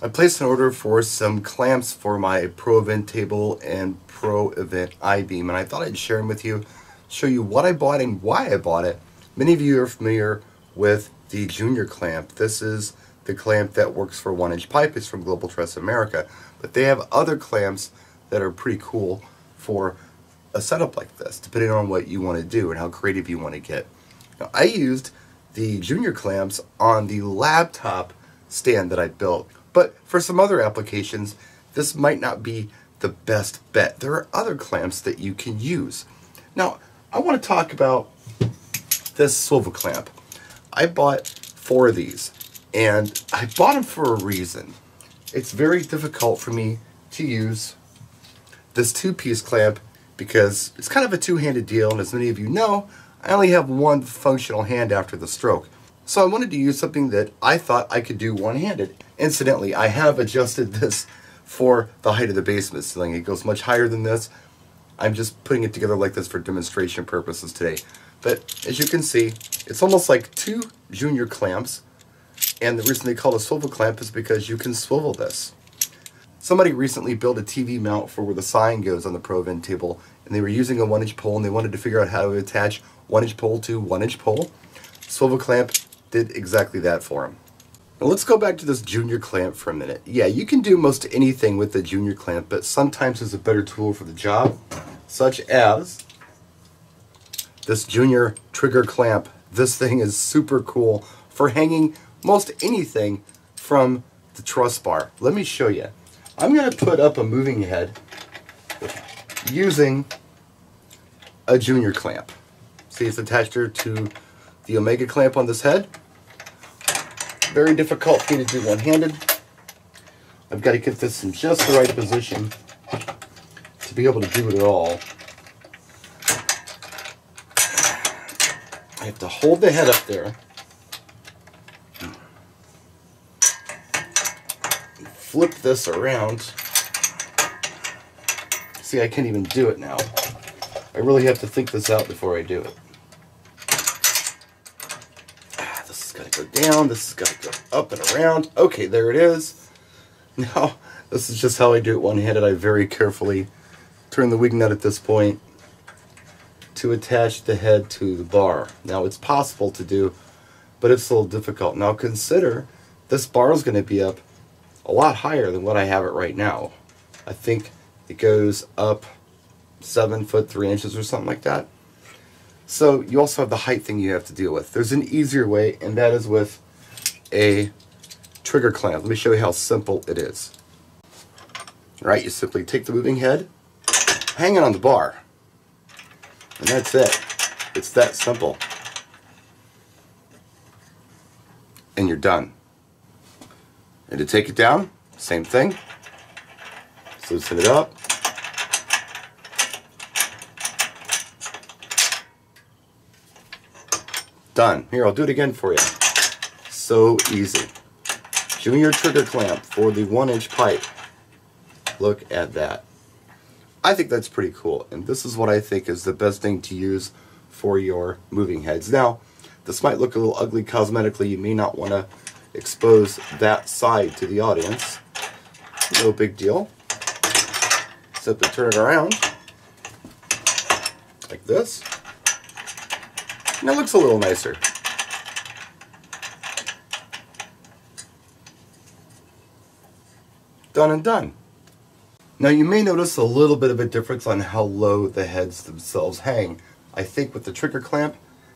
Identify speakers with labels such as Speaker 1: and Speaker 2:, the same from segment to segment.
Speaker 1: I placed an order for some clamps for my Pro Event table and Pro Event I-beam, and I thought I'd share them with you, show you what I bought and why I bought it. Many of you are familiar with the Junior clamp. This is the clamp that works for 1-inch pipe. It's from Global Truss America, but they have other clamps that are pretty cool for a setup like this, depending on what you want to do and how creative you want to get. Now, I used the Junior clamps on the laptop stand that I built, but for some other applications, this might not be the best bet. There are other clamps that you can use. Now, I want to talk about this swivel clamp. I bought 4 of these, and I bought them for a reason. It's very difficult for me to use this 2-piece clamp because it's kind of a two-handed deal, and as many of you know, I only have one functional hand after the stroke. So I wanted to use something that I thought I could do one-handed. Incidentally, I have adjusted this for the height of the basement ceiling. It goes much higher than this. I'm just putting it together like this for demonstration purposes today. But as you can see, it's almost like 2 Junior clamps, and the reason they call it a swivel clamp is because you can swivel this. Somebody recently built a TV mount for where the sign goes on the Pro Event table, and they were using a 1-inch pole, and they wanted to figure out how to attach 1-inch pole to 1-inch pole. Swivel clamp did exactly that for them. Now let's go back to this Junior clamp for a minute. Yeah, you can do most anything with the Junior clamp, but sometimes there's a better tool for the job, such as this Junior trigger clamp. This thing is super cool for hanging most anything from the truss bar. Let me show you. I'm going to put up a moving head using a Junior clamp. See, it's attached here to the Omega clamp on this head. Very difficult for me to do one-handed. I've got to get this in just the right position to be able to do it at all. I have to hold the head up there, flip this around. See, I can't even do it now. I really have to think this out before I do it. This has got to go down, this has got to go up and around. Okay, there it is. Now, this is just how I do it one-handed. I very carefully turn the wig nut at this point to attach the head to the bar. Now, it's possible to do, but it's a little difficult. Now, consider this bar is going to be up a lot higher than what I have it right now. I think it goes up 7 foot 3 inches or something like that. So you also have the height thing you have to deal with. There's an easier way, and that is with a trigger clamp. Let me show you how simple it is. All right, you simply take the moving head, hang it on the bar, and that's it. It's that simple. And you're done. And to take it down, same thing. Loosen it up. Done. Here, I'll do it again for you. So easy. Junior trigger clamp for the 1-inch pipe. Look at that. I think that's pretty cool, and this is what I think is the best thing to use for your moving heads. Now, this might look a little ugly cosmetically. You may not want to expose that side to the audience. No big deal. Simply turn it around like this, and it looks a little nicer. Done and done. Now you may notice a little bit of a difference on how low the heads themselves hang. I think with the trigger clamp,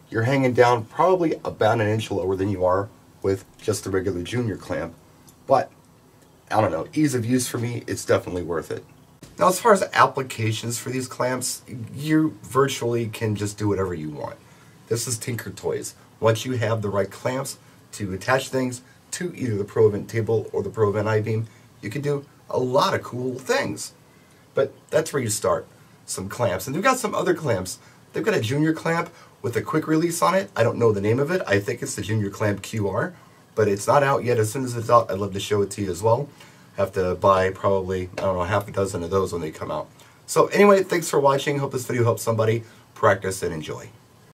Speaker 1: you're hanging down probably about 1 inch lower than you are with just the regular Junior clamp. But, I don't know, ease of use for me, it's definitely worth it. Now as far as applications for these clamps, you virtually can just do whatever you want. This is Tinker Toys. Once you have the right clamps to attach things to either the Pro Event table or the Pro Event I-beam, you can do a lot of cool things. But that's where you start. Some clamps. And they've got some other clamps. They've got a Junior clamp with a quick release on it. I don't know the name of it. I think it's the Junior clamp QR, but it's not out yet. As soon as it's out, I'd love to show it to you as well. Have to buy probably, I don't know, half a dozen of those when they come out. So anyway, thanks for watching. Hope this video helps somebody. Practice and enjoy.